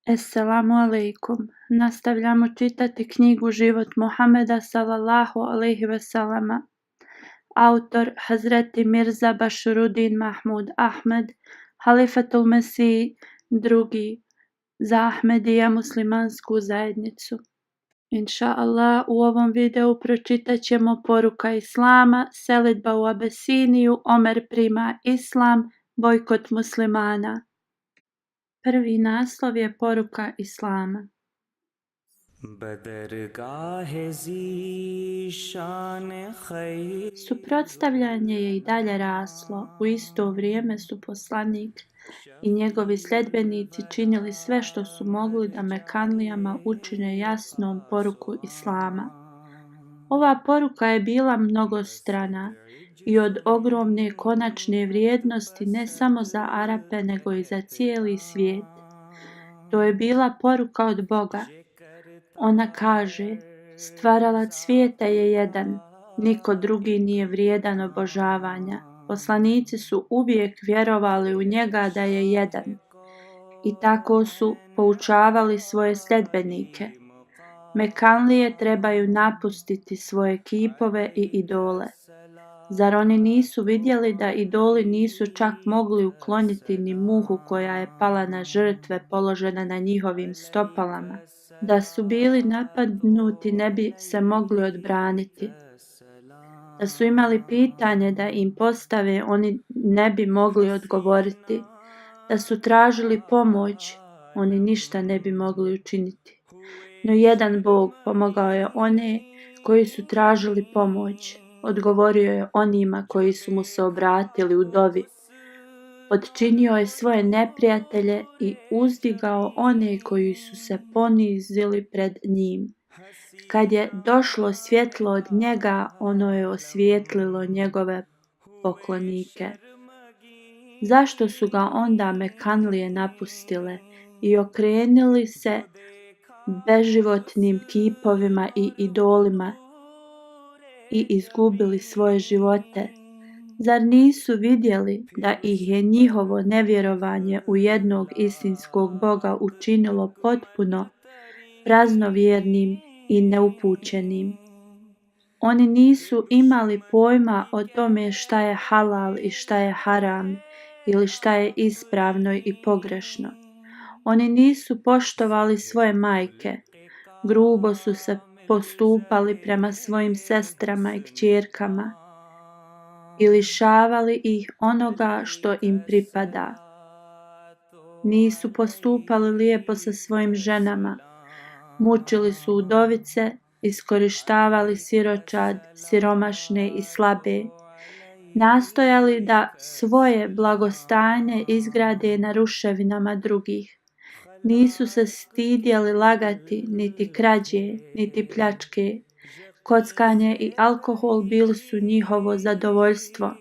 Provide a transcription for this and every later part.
Esselamu alaikum. Nastavljamo čitati knjigu Život Muhameda sallallahu alejhi ve sellema. Autor Hazreti Mirza Bašuruddin Mahmud Ahmed, Halifatul Mesih II za Ahmedija muslimansku zajednicu. Inša Allah, u ovom videu pročitat ćemo poruka Islama, selidba u Abesiniju, Omer prima Islam, bojkot muslimana. Prvi naslov je poruka Islama. Suprotstavljanje je i dalje raslo. U isto vrijeme su poslanik i njegovi sljedbenici činili sve što su mogli da Mekanlijama učine jasnom poruku Islama. Ova poruka je bila mnogostrana i od ogromne konačne vrijednosti ne samo za Arape nego i za cijeli svijet. To je bila poruka od Boga. Ona kaže: stvaralac svijeta je jedan, niko drugi nije vrijedan obožavanja. Poslanici su uvijek vjerovali u njega da je jedan i tako su poučavali svoje sljedbenike. Mekanlije trebaju napustiti svoje kipove i idole. Zar oni nisu vidjeli da idoli nisu čak mogli ukloniti ni muhu koja je pala na žrtve položene na njihovim stopalama? Da su bili napadnuti ne bi se mogli odbraniti. Da su imali pitanje da im postave, oni ne bi mogli odgovoriti. Da su tražili pomoć, oni ništa ne bi mogli učiniti. No jedan Bog pomogao je one koji su tražili pomoć. Odgovorio je onima koji su mu se obratili u dovi. Podčinio je svoje neprijatelje i uzdigao one koji su se ponizili pred njim. Kad je došlo svjetlo od njega, ono je osvijetlilo njegove poklonike. Zašto su ga onda Mekanlije napustile i okrenuli se beživotnim kipovima i idolima i izgubili svoje živote? Zar nisu vidjeli da ih je njihovo nevjerovanje u jednog istinskog Boga učinilo potpuno praznovjernim i neupućenim? Oni nisu imali pojma o tome šta je halal i šta je haram ili šta je ispravno i pogrešno. Oni nisu poštovali svoje majke, grubo su se postupali prema svojim sestrama i kćerkama i lišavali ih onoga što im pripada. Nisu postupali lijepo sa svojim ženama, mučili su udovice, iskorištavali siročad, siromašne i slabe, nastojali da svoje blagostanje izgrade na ruševinama drugih. Nisu se stidjeli lagati, niti krađe, niti pljačke. Kockanje i alkohol bili su njihovo zadovoljstvo.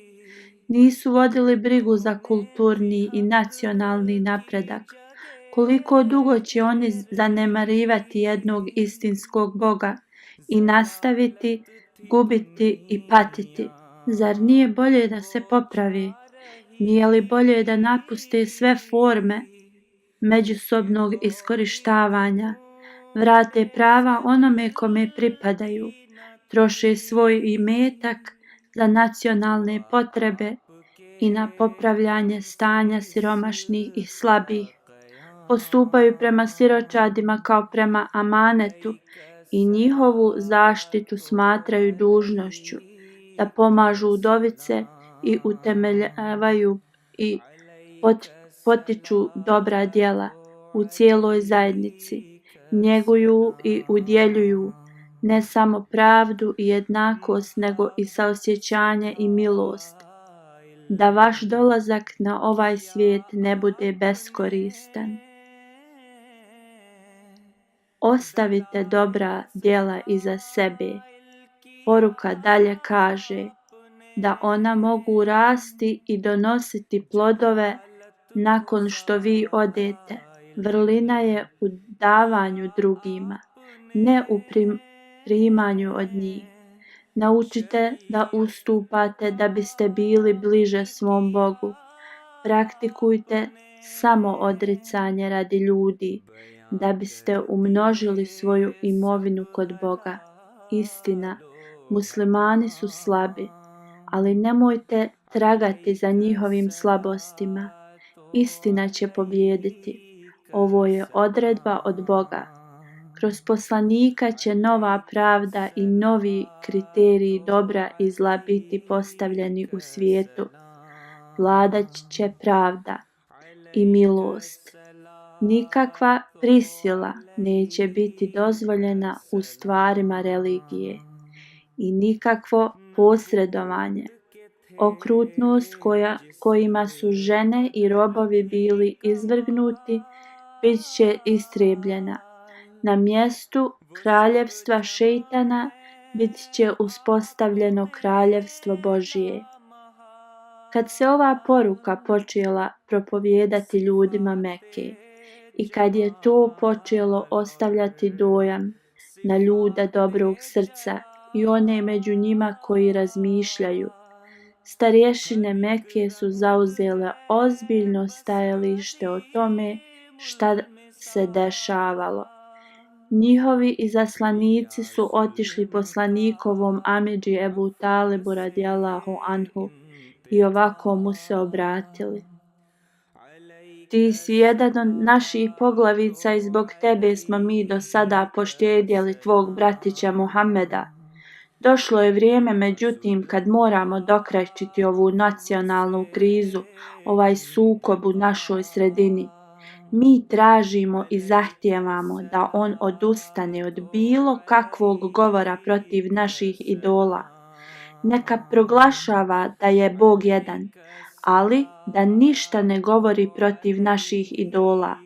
Nisu vodili brigu za kulturni i nacionalni napredak. Koliko dugo će oni zanemarivati jednog istinskog Boga i nastaviti gubiti i patiti? Zar nije bolje da se popravi? Nije li bolje da napuste sve forme međusobnog iskorištavanja, vrate prava onome kome pripadaju, troše svoj imetak za nacionalne potrebe i na popravljanje stanja siromašnih i slabih, postupaju prema siročadima kao prema amanetu i njihovu zaštitu smatraju dužnošću, da pomažu udovice i utemeljavaju i potiču dobra djela u cijeloj zajednici, njeguju i udjeljuju ne samo pravdu i jednakost nego i saosjećanje i milost, da vaš dolazak na ovaj svijet ne bude beskoristan. Ostavite dobra djela iza sebe. Poruka dalje kaže da ona mogu rasti i donositi plodove nakon što vi odete. Vrlina je u davanju drugima, ne u primanju od njih. Naučite da ustupate da biste bili bliže svom Bogu. Praktikujte samo odricanje radi ljudi, da biste umnožili svoju imovinu kod Boga. Istina, muslimani su slabi, ali nemojte tragati za njihovim slabostima. Istina će pobijediti. Ovo je odredba od Boga. Kroz poslanika će nova pravda i novi kriteriji dobra i zla biti postavljeni u svijetu. Vladat će pravda i milost. Nikakva prisila neće biti dozvoljena u stvarima religije i nikakvo posredovanje. Okrutnost kojima su žene i robovi bili izvrgnuti bit će istrijebljena. Na mjestu kraljevstva šejtana bit će uspostavljeno kraljevstvo Božije. Kad se ova poruka počela propovijedati ljudima Mekke i kad je to počelo ostavljati dojam na ljude dobrog srca i one među njima koji razmišljaju, starješine Mekke su zauzele ozbiljno stajalište o tome šta se dešavalo. Njihovi izaslanici su otišli poslanikovom amidži Ebu Talibu radijallahu anhu i ovako mu se obratili: Ti si jedan od naših poglavica i zbog tebe smo mi do sada poštedjeli tvog bratića Muhammeda. Došlo je vrijeme, međutim, kad moramo dokrajčiti ovu nacionalnu krizu, ovaj sukob u našoj sredini. Mi tražimo i zahtijevamo da on odustane od bilo kakvog govora protiv naših idola. Neka proglašava da je Bog jedan, ali da ništa ne govori protiv naših idola.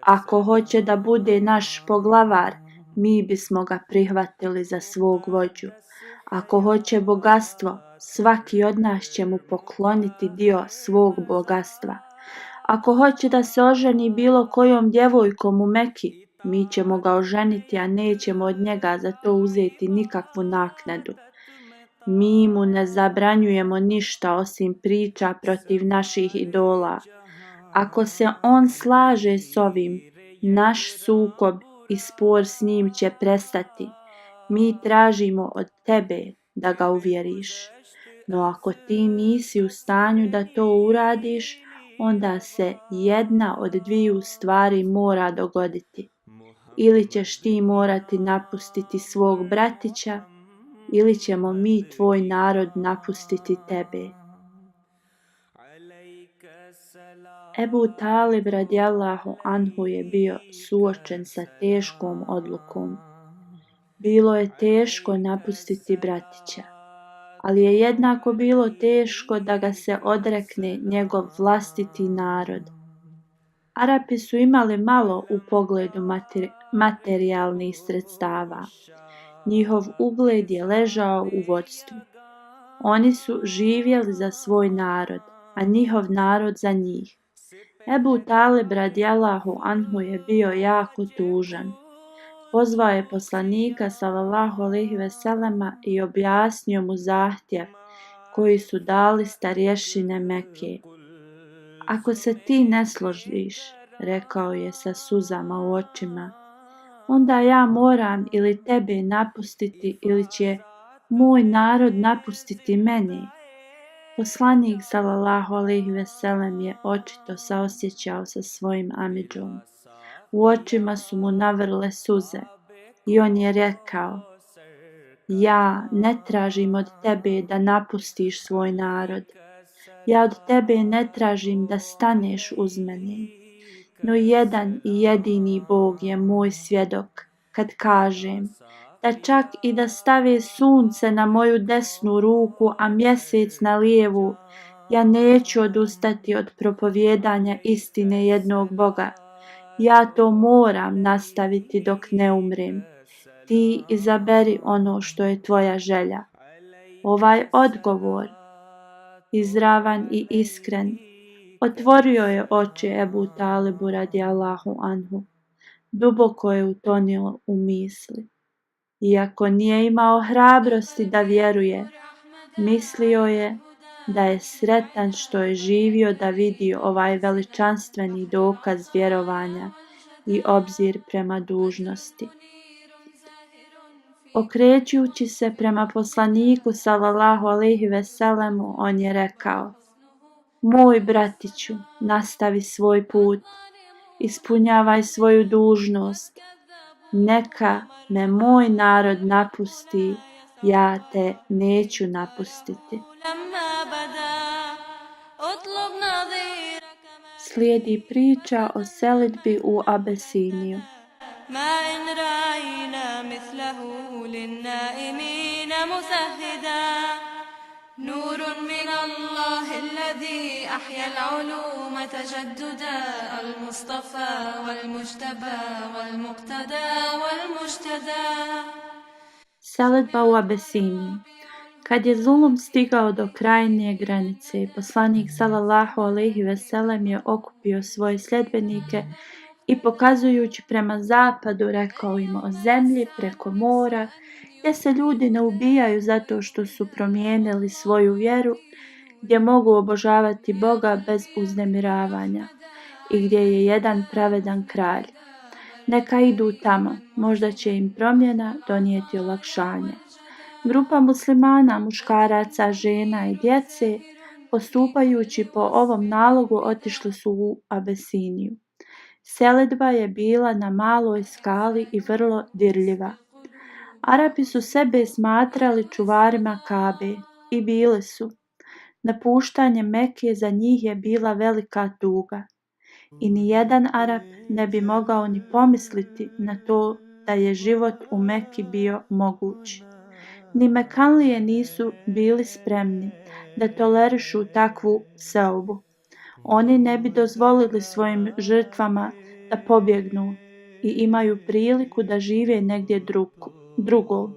Ako hoće da bude naš poglavar, mi bismo ga prihvatili za svog vođu. Ako hoće bogatstvo, svaki od nas će mu pokloniti dio svog bogatstva. Ako hoće da se oženi bilo kojom djevojkom u Meki, mi ćemo ga oženiti, a nećemo od njega za to uzeti nikakvu naknadu. Mi mu ne zabranjujemo ništa osim priča protiv naših idola. Ako se on slaže s ovim, naš sukob i spor s njim će prestati. Mi tražimo od tebe da ga uvjeriš. No ako ti nisi u stanju da to uradiš, onda se jedna od dviju stvari mora dogoditi. Ili ćeš ti morati napustiti svog bratića, ili ćemo mi tvoj narod napustiti tebe. Ebu Talib radijallahu anhu je bio suočen sa teškom odlukom. Bilo je teško napustiti bratića, ali je jednako bilo teško da ga se odrekne njegov vlastiti narod. Arapi su imali malo u pogledu materijalnih sredstava. Njihov ugled je ležao u vodstvu. Oni su živjeli za svoj narod, a njihov narod za njih. Ebu Talib radijallahu anhu je bio jako tužan. Pozvao je poslanika sallallahu alejhi ve sellema i objasnio mu zahtjev koji su dali starješine Mekke. Ako se ti ne složiš, rekao je sa suzama u očima, onda ja moram ili tebe napustiti ili će moj narod napustiti mene. Poslanik sallallahu alejhi ve sellem je očito saosjećao sa svojim amidžom. U očima su mu navrle suze i on je rekao: Ja ne tražim od tebe da napustiš svoj narod. Ja od tebe ne tražim da staneš uz mene. No jedan i jedini Bog je moj svjedok kad kažem da čak i da stave sunce na moju desnu ruku, a mjesec na lijevu, ja neću odustati od propovijedanja istine jednog Boga. Ja to moram nastaviti dok ne umrem. Ti izaberi ono što je tvoja želja. Ovaj odgovor, izravan i iskren, otvorio je oči Ebu Talibu radijallahu anhu. Duboko je utonio u misli. Iako nije imao hrabrosti da vjeruje, mislio je da je sretan što je živio da vidi ovaj veličanstveni dokaz vjerovanja i obzir prema dužnosti. Okrećući se prema poslaniku sallallahu alejhi ve sellemu, on je rekao: Moj bratiću, nastavi svoj put, ispunjavaj svoju dužnost. Neka me moj narod napusti, ja te neću napustiti. Slijedi priča o selidbi u Abesiniju. ما إن رأينا مثله للنائمين مسهدا نور من الله الذي أحيا العلوم تجددا المصطفى والمجتبى والمقتدى والمجتدى. Selidba u Abesiniji. Kad je zulum stigao do krajnje granice, poslanik sallallahu alejhi ve sellem je okupio svoje sljedbenike i pokazujući prema zapadu rekao im o zemlji preko mora, gdje se ljudi ne ubijaju zato što su promijenili svoju vjeru, gdje mogu obožavati Boga bez uznemiravanja i gdje je jedan pravedan kralj. Neka idu tamo, možda će im promjena donijeti olakšanje. Grupa muslimana, muškaraca, žena i djece, postupajući po ovom nalogu, otišli su u Abesiniju. Selidba je bila na maloj skali i vrlo dirljiva. Arapi su sebe smatrali čuvarima Kabe i bili su. Napuštanje Mekke za njih je bila velika tuga i ni jedan Arap ne bi mogao ni pomisliti na to da je život u Mekki bio moguć. Ni Mekanlije nisu bili spremni da tolerišu takvu seobu. Oni ne bi dozvolili svojim žrtvama da pobjegnu i imaju priliku da žive negdje drugo.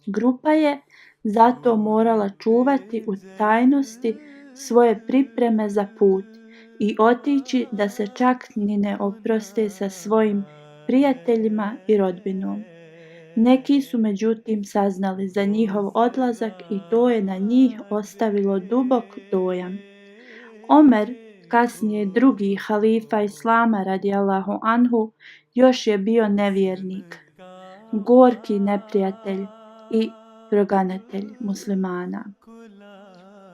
Grupa je zato morala čuvati u tajnosti svoje pripreme za put i otići da se čak ni ne oproste sa svojim prijateljima i rodbinom. Neki su međutim saznali za njihov odlazak i to je na njih ostavilo dubok dojam. Omer, kasnije drugi halifa Islama radijallahu anhu, još je bio nevjernik, gorki neprijatelj i proganatelj muslimana.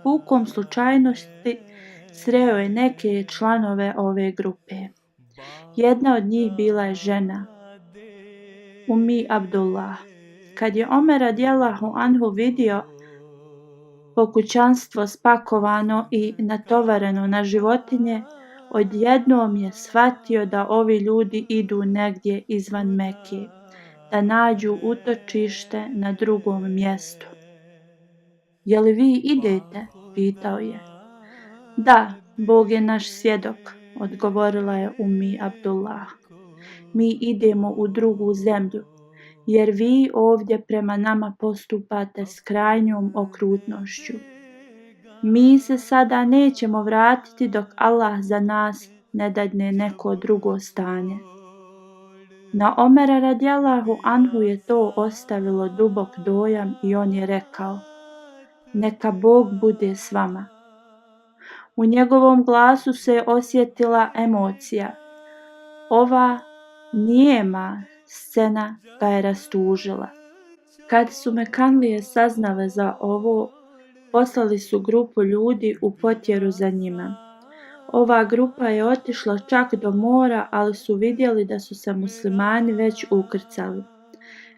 Pukom slučajnosti sreo je neke članove ove grupe. Jedna od njih bila je žena, Ummi Abdullah. Kad je Omer radijallahu anhu vidio kućanstvo spakovano i natovareno na životinje, odjednom je shvatio da ovi ljudi idu negdje izvan Mekke, da nađu utočište na drugom mjestu. Je li vi idete? Pitao je. Da, Bog je naš svjedok, odgovorila je Ummi Abdullah. Mi idemo u drugu zemlju, jer vi ovdje prema nama postupate s krajnjom okrutnošću. Mi se sada nećemo vratiti dok Allah za nas ne dadne neko drugo stanje. Na Omera radijallahu anhu je to ostavilo dubok dojam i on je rekao: Neka Bog bude s vama. U njegovom glasu se osjetila emocija. Ova nijema scena ga je rastužila. Kad su Mekanlije saznale za ovo, poslali su grupu ljudi u potjeru za njima. Ova grupa je otišla čak do mora, ali su vidjeli da su se muslimani već ukrcali.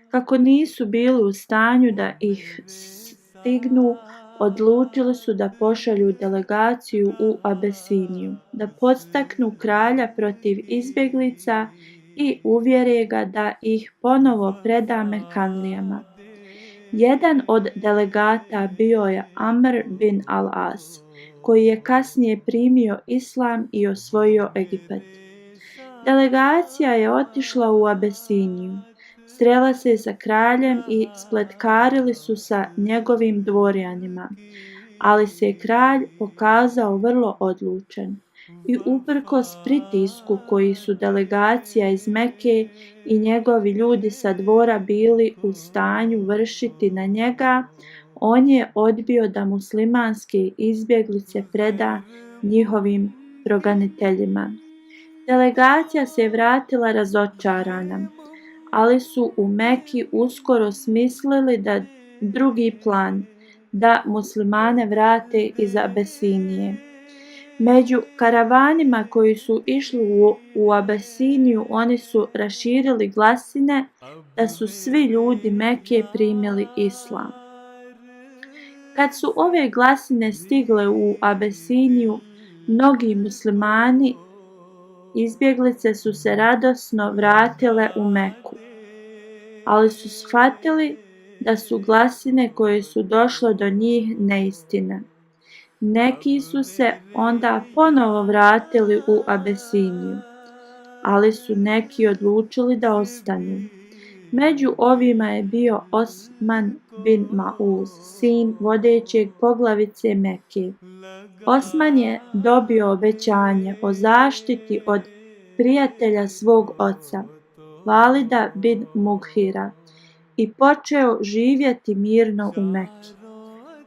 Kako nisu bili u stanju da ih stignu, odlučili su da pošalju delegaciju u Abesiniju, da podstaknu kralja protiv izbjeglica i uvjere ga da ih ponovo preda Mekanlijama. Jedan od delegata bio je Amr bin al-As, koji je kasnije primio islam i osvojio Egipat. Delegacija je otišla u Abesiniju, srela se sa kraljem i spletkarili su sa njegovim dvorjanima, ali se kralj pokazao vrlo odlučan i uprkos pritisku koji su delegacija iz Mekke i njegovi ljudi sa dvora bili u stanju vršiti na njega, on je odbio da muslimanske izbjeglice preda njihovim progoniteljima. Delegacija se vratila razočarana, ali su u Meki uskoro smislili da drugi plan, da muslimane vrate iz Abesinije. Među karavanima koji su išli u Abesiniju, oni su raširili glasine da su svi ljudi Meke primili islam. Kad su ove glasine stigle u Abesiniju, mnogi muslimani izbjeglice su se radosno vratile u Meku, ali su shvatili da su glasine koje su došle do njih neistine. Neki su se onda ponovo vratili u Abesiniju, ali su neki odlučili da ostanu. Među ovima je bio Osman bin Mauz, sin vodećeg poglavice Meke. Osman je dobio obećanje o zaštiti od prijatelja svog oca, Valida bin Mughira, i počeo živjeti mirno u Meki.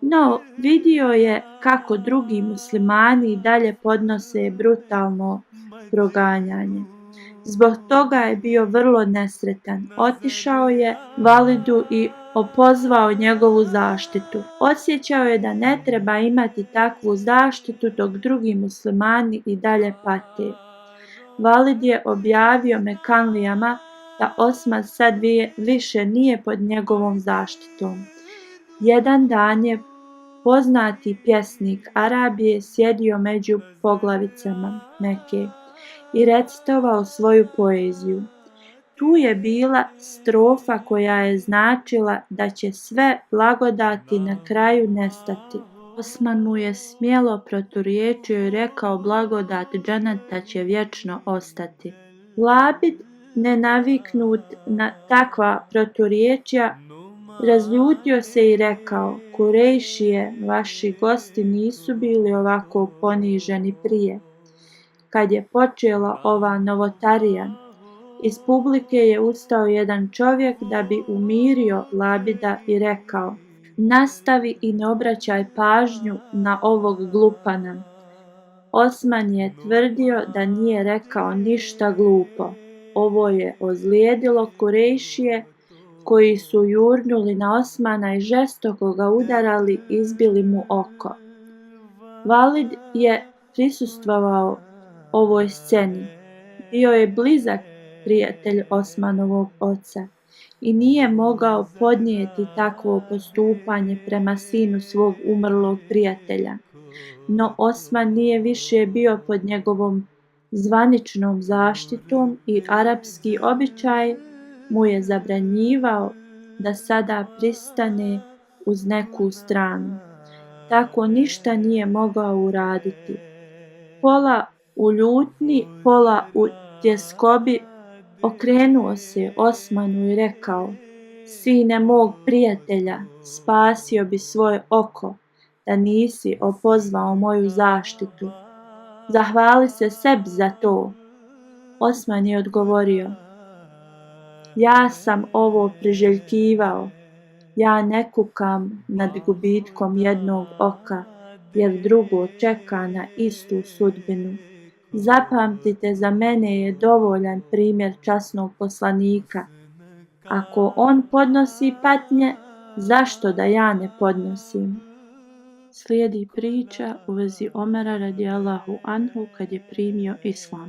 No, vidio je kako drugi muslimani i dalje podnose brutalno proganjanje. Zbog toga je bio vrlo nesretan. Otišao je Validu i opozvao njegovu zaštitu. Osjećao je da ne treba imati takvu zaštitu dok drugi muslimani i dalje pate. Valid je objavio Mekanlijama da Osman sad više nije pod njegovom zaštitom. Jedan dan je poznati pjesnik Arabije sjedio među poglavicama Meke i recitovao svoju poeziju. Tu je bila strofa koja je značila da će sve blagodati na kraju nestati. Osman mu je smjelo proturječio i rekao blagodat dženeta će vječno ostati. Labid, nenaviknut na takva proturječja, razljutio se i rekao: Kurejšije, vaši gosti nisu bili ovako poniženi prije. Kad je počela ova novotarija, iz publike je ustao jedan čovjek da bi umirio Labida i rekao: nastavi i ne obraćaj pažnju na ovog glupana. Osman je tvrdio da nije rekao ništa glupo. Ovo je ozlijedilo Kurejšije, koji su jurnuli na Osmana i žestoko ga udarali, izbili mu oko. Valid je prisustvovao ovoj sceni. Bio je blizak prijatelj Osmanovog oca i nije mogao podnijeti takvo postupanje prema sinu svog umrlog prijatelja. No Osman nije više bio pod njegovom zvaničnom zaštitom i arapski običaj mu je zabranjivao da sada pristane uz neku stranu. Tako ništa nije mogao uraditi. Pola u ljutni, pola u tjeskobi okrenuo se Osmanu i rekao: sine mog prijatelja, spasio bi svoje oko da nisi opozvao moju zaštitu. Zahvali se sebi za to. Osman je odgovorio: ja sam ovo priželjkivao. Ja ne kukam nad gubitkom jednog oka, jer drugo čeka na istu sudbinu. Zapamtite, za mene je dovoljan primjer časnog poslanika. Ako on podnosi patnje, zašto da ja ne podnosim? Slijedi priča u vezi Omera radijallahu anhu kad je primio islam.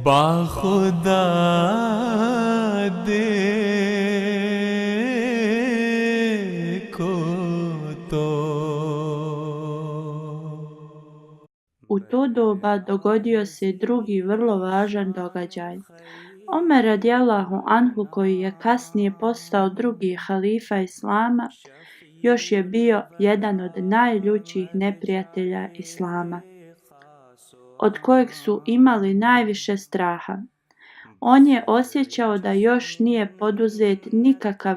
Ba Khuda dekho to. U to doba dogodio se drugi vrlo važan događaj. Omer radijallahu anhu, koji je kasnije postao drugi halifa Islama, još je bio jedan od najljućih neprijatelja Islama, od kojeg su imali najviše straha. On je osjećao da još nije poduzet nikakav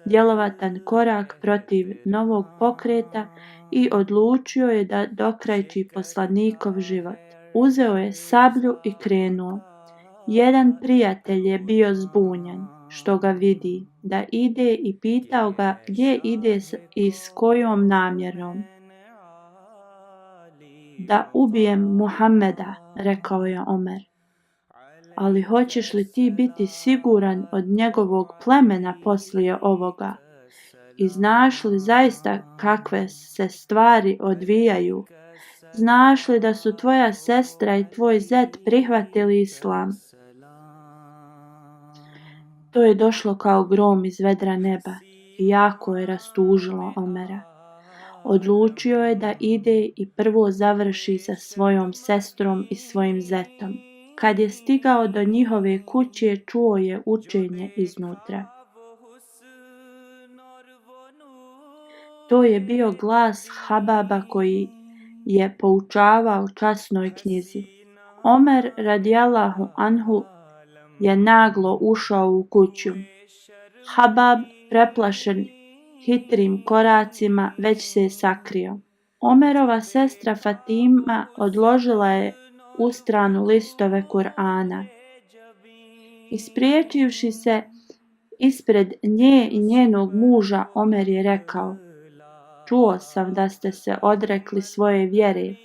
djelovatan korak protiv novog pokreta i odlučio je da dokrajči poslanikov život. Uzeo je sablju i krenuo. Jedan prijatelj je bio zbunjen. što ga vidi, da ide i pitao ga gdje ide i s kojom namjerom. Da ubijem Muhammeda, rekao je Omer. Ali hoćeš li ti biti siguran od njegovog plemena poslije ovoga? I znaš li zaista kakve se stvari odvijaju? Znaš li da su tvoja sestra i tvoj zet prihvatili islam? To je došlo kao grom iz vedra neba i jako je rastužilo Omera. Odlučio je da ide i prvo završi sa svojom sestrom i svojim zetom. Kad je stigao do njihove kuće, čuo je učenje iznutra. To je bio glas Hababa koji je poučavao časnoj knjizi. Omer radijallahu anhu je naglo ušao u kuću. Habab, preplašen hitrim koracima, već se je sakrio. Omerova sestra Fatima odložila je u stranu listove Kur'ana. Ispriječivši se ispred nje i njenog muža, Omer je rekao: čuo sam da ste se odrekli svoje vjere.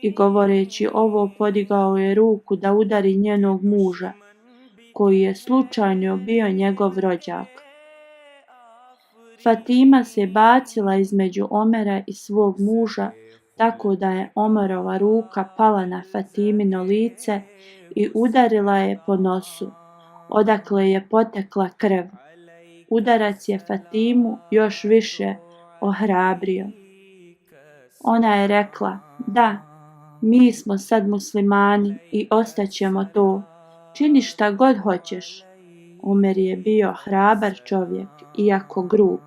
I govoreći ovo, podigao je ruku da udari njenog muža, koji je slučajno bio njegov rođak. Fatima se bacila između Omera i svog muža, tako da je Omerova ruka pala na Fatimino lice i udarila je po nosu, odakle je potekla krv. Udarac je Fatimu još više ohrabrio. Ona je rekla: da, mi smo sad muslimani i ostaćemo to. Čini šta god hoćeš. Omer je bio hrabar čovjek, iako grub.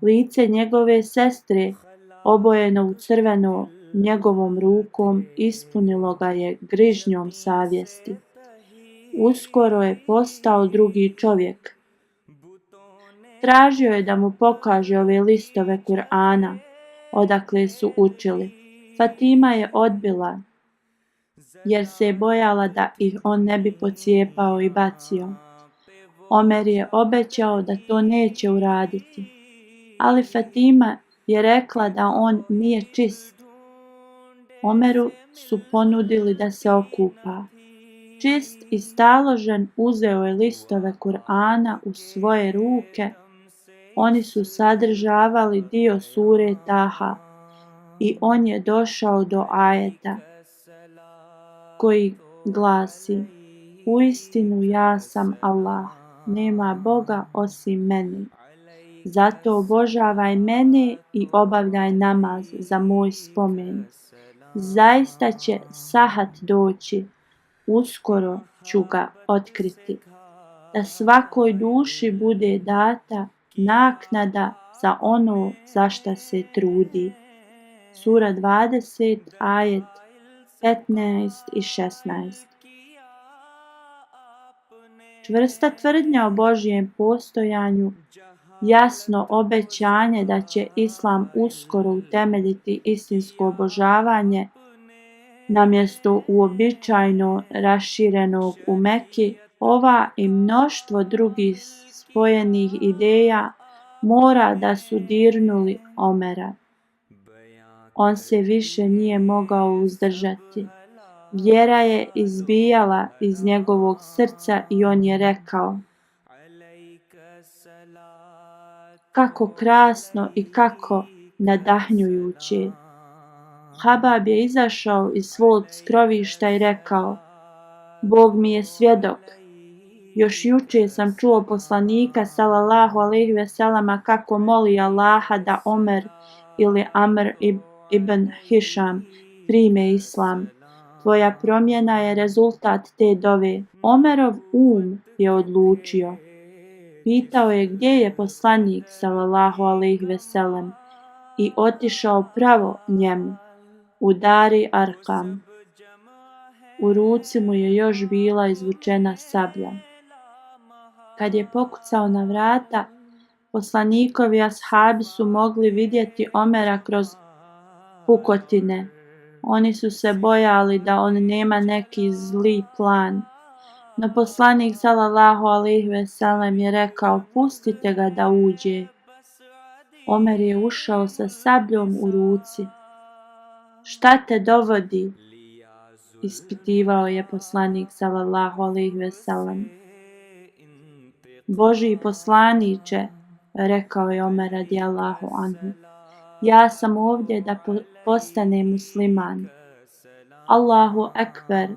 Lice njegove sestre, obojeno u crveno, njegovom rukom ispunilo ga je grižnjom savjesti. Uskoro je postao drugi čovjek. Tražio je da mu pokaže ove listove Kur'ana, odakle su učili. Fatima je odbila, jer se je bojala da ih on ne bi pocijepao i bacio. Omer je obećao da to neće uraditi, ali Fatima je rekla da on nije čist. Omeru su ponudili da se okupa. Čist i staložen uzeo je listove Kur'ana u svoje ruke. Oni su sadržavali dio sure Taha i on je došao do ajeta koji glasi: uistinu ja sam Allah, nema Boga osim meni. Zato obožavaj mene i obavljaj namaz za moj spomen. Zaista će sahat doći, uskoro ću ga otkriti. Da svakoj duši bude data naknada za ono za šta se trudi. Sura 20, ajet 15 i 16. Čvrsta tvrdnja o Božijem postojanju, jasno obećanje da će Islam uskoro utemeljiti istinsko obožavanje namjesto uobičajeno raširenog u Meki, ova i mnoštvo drugih spojenih ideja mora da su dirnuli Omera. On se više nije mogao uzdržati. Vjera je izbijala iz njegovog srca i on je rekao: kako krasno i kako nadahnjujuće. Habab je izašao iz svog skrovišta i rekao: Bog mi je svjedok. Još jučer sam čuo poslanika sallallahu alejhi ve sellema kako moli Allaha da Omer ili Amr ibn Hišam prime islam. Tvoja promjena je rezultat te dove. Omerov je odlučio. Pitao je gdje je poslanik sallallahu alejhi ve sellem i otišao pravo njemu, u Dari Arkam. U ruci mu je još bila izvučena sablja. Kad je pokucao na vrata, poslanikovi ashabi su mogli vidjeti Omera kroz pukotine. Oni su se bojali da on nema neki zli plan. No poslanik sallallahu alejhi ve sellem je rekao: pustite ga da uđe. Omer je ušao sa sabljom u ruci. Šta te dovodi? Ispitivao je poslanik sallallahu alejhi ve sellem. Božji poslaniče, rekao je Omer radijallahu anhu, ja sam ovdje da postanem musliman. Allahu ekber,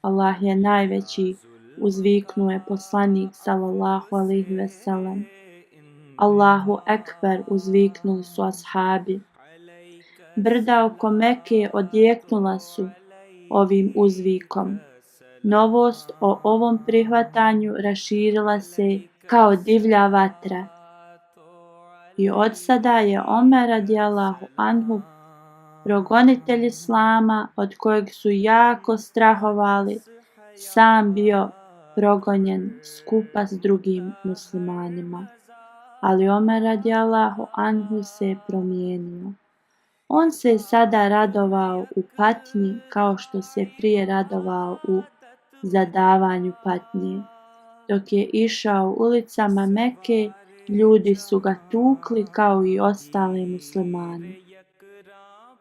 Allah je najveći, uzviknuo je poslanik sallallahu alejhi ve sellem. Allahu ekber, uzviknuli su ashabi. Brda oko Mekke odjeknula su ovim uzvikom. Novost o ovom prihvatanju raširila se kao divlja vatra. I od sada je Omer radijallahu anhu, progonitelj islama od kojeg su jako strahovali, sam bio progonjen skupa s drugim muslimanima. Ali Omer radijallahu anhu se promijenio. On se sada radovao u patnji kao što se prije radovao u zadavanju patnje. Dok je išao ulicama Mekke, ljudi su ga tukli kao i ostale muslimane.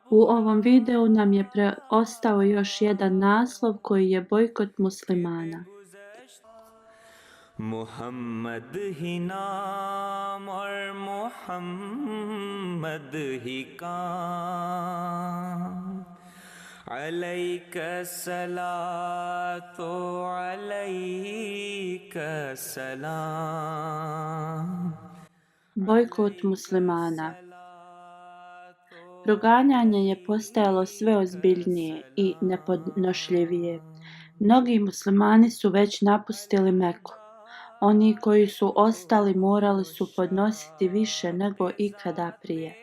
U ovom videu nam je preostao još jedan naslov koji je bojkot muslimana. Muhammad ही नाम और मुहम्मद ही काम अलैका सलातो अलैका सलाम. Bojkot muslimana. Proganjanje je postajalo sve ozbiljnije i nepodnošljivije. Mnogi muslimani su već napustili Meku. Oni koji su ostali morali su podnositi više nego ikada prije.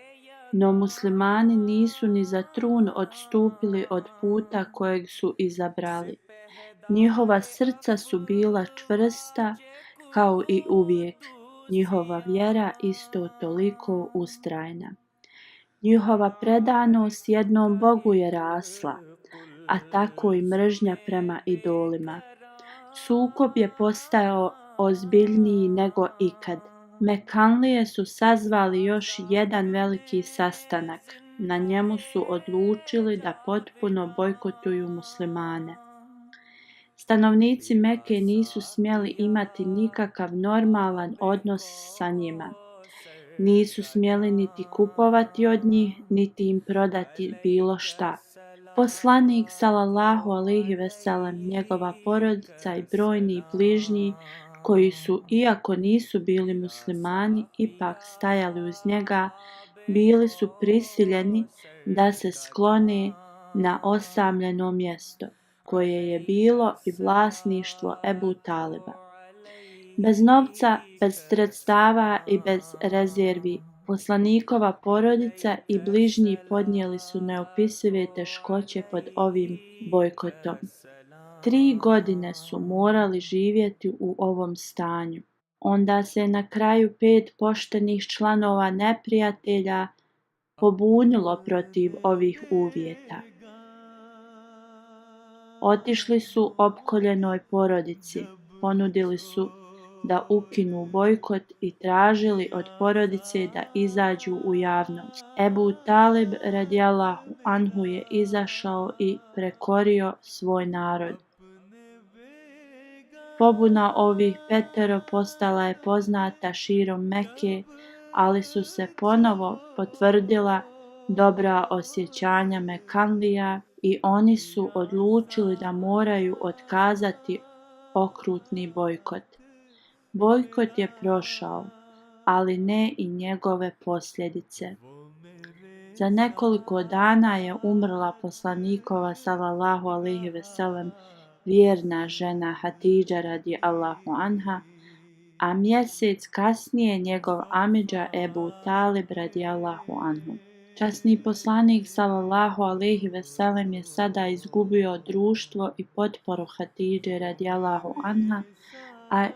No muslimani nisu ni za trun odstupili od puta kojeg su izabrali. Njihova srca su bila čvrsta kao i uvijek. Njihova vjera isto toliko ustrajna. Njihova predanost jednom Bogu je rasla, a tako i mržnja prema idolima. Sukob je postajao ozbiljniji nego ikad. Mekanlije su sazvali još jedan veliki sastanak. Na njemu su odlučili da potpuno bojkotuju muslimane. Stanovnici Mekke nisu smjeli imati nikakav normalan odnos sa njima. Nisu smjeli niti kupovati od njih, niti im prodati bilo šta. Poslanik sallallahu alejhi ve sellem, njegova porodica i brojni bližnji koji su, iako nisu bili muslimani, ipak stajali uz njega, bili su prisiljeni da se sklone na osamljeno mjesto, koje je bilo i vlasništvo Ebu Taliba. Bez novca, bez sredstava i bez rezervi, poslanikova porodica i bližnji podnijeli su neopisive teškoće pod ovim bojkotom. 3 godine su morali živjeti u ovom stanju. Onda se na kraju 5 poštenih članova neprijatelja pobunilo protiv ovih uvjeta. Otišli su opkoljenoj porodici, ponudili su da ukinu bojkot i tražili od porodice da izađu u javnost. Ebu Talib radijallahu anhu je izašao i prekorio svoj narod. Pobuna ovih 5 postala je poznata širom Mekke, ali su se ponovo potvrdila dobra osjećanja Mekanlija i oni su odlučili da moraju otkazati okrutni bojkot. Bojkot je prošao, ali ne i njegove posljedice. Za nekoliko dana je umrla poslanikova sallallahu alejhi ve sellem vjerna žena Hatidža radijallahu anha, a mjesec kasnije njegov amidža Ebu Talib radijallahu anhu. Časni poslanik sallallahu alejhi ve sellem je sada izgubio društvo i potporu Hatidže radijallahu anha, a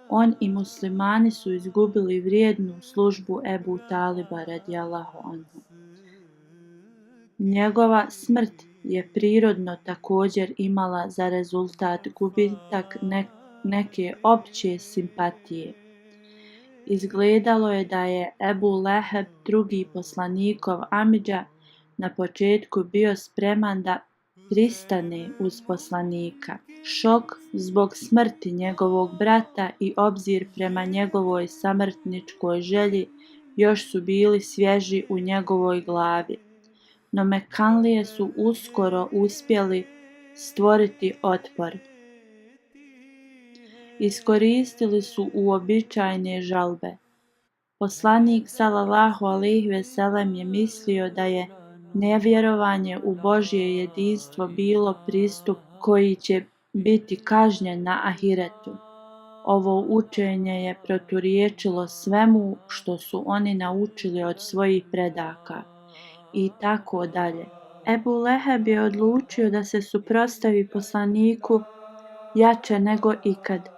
on i muslimani su izgubili vrijednu službu Ebu Taliba radijallahu anhu. Njegova smrt je prirodno također imala za rezultat gubitak neke opće simpatije. Izgledalo je da je Ebu Leheb, drugi poslanikov amidža, na početku bio spreman da pristane uz poslanika. Šok zbog smrti njegovog brata i obzir prema njegovoj samrtničkoj želji još su bili svježi u njegovoj glavi. No Mekanlije su uskoro uspjeli stvoriti otpor. Iskoristili su uobičajene žalbe. Poslanik sallallahu alejhi ve sellem je mislio da je nevjerovanje u Božje jedinstvo bilo pristup koji će biti kažnjen na ahiretu. Ovo učenje je proturječilo svemu što su oni naučili od svojih predaka i tako dalje. Ebu Leheb je odlučio da se suprotstavi poslaniku jače nego ikad.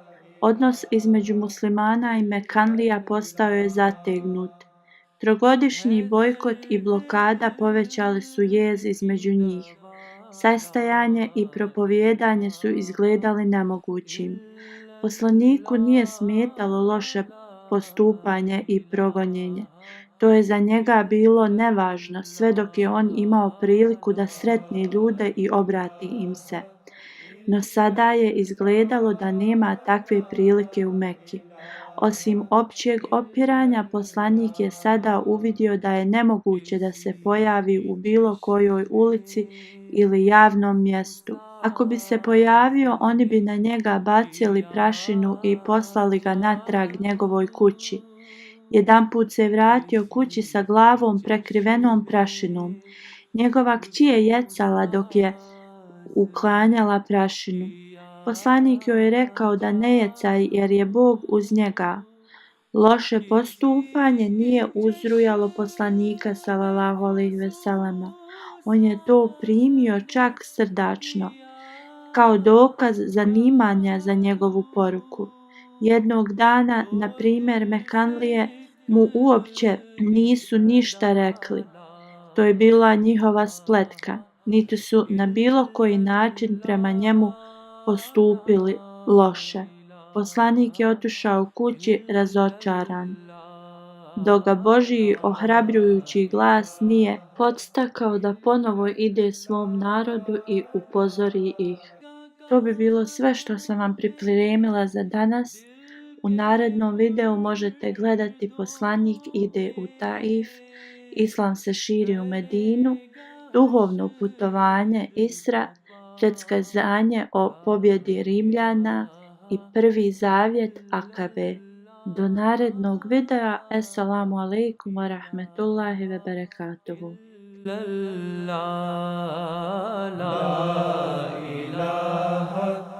Odnos između muslimana i Mekanlija postao je zategnut. Trogodišnji bojkot i blokada povećali su jez između njih. Sastajanje i propovijedanje su izgledali nemogućim. Poslaniku nije smetalo loše postupanje i progonjenje. To je za njega bilo nevažno sve dok je on imao priliku da sretne ljude i obrati im se. No sada je izgledalo da nema takve prilike u Meki. Osim općeg opiranja, poslanik je sada uvidio da je nemoguće da se pojavi u bilo kojoj ulici ili javnom mjestu. Ako bi se pojavio, oni bi na njega bacili prašinu i poslali ga natrag njegovoj kući. Jedanput se vratio kući sa glavom prekrivenom prašinom. Njegova kći je jecala dok je uklanjala prašinu. Poslanik joj je rekao da ne jecaj jer je Bog uz njega. Loše postupanje nije uzrujalo poslanika sallallahu alejhi ve sellema. On je to primio čak srdačno, kao dokaz zanimanja za njegovu poruku. Jednog dana, na primjer, Mekanlije mu uopće nisu ništa rekli. To je bila njihova spletka. Niti su na bilo koji način prema njemu postupili loše. Poslanik je otišao kući razočaran, dok ga Božji ohrabrujući glas nije podstakao da ponovo ide svom narodu i upozori ih. To bi bilo sve što sam vam pripremila za danas. U narednom videu možete gledati poslanik ide u Taif, Islam se širi u Medinu, duhovno putovanje Isra, predskazanje o pobjedi Rimljana i prvi zavjet Akabe. Do narednog videa. Assalamu alaikum wa rahmetullahi wa barakatuhu. La ilaha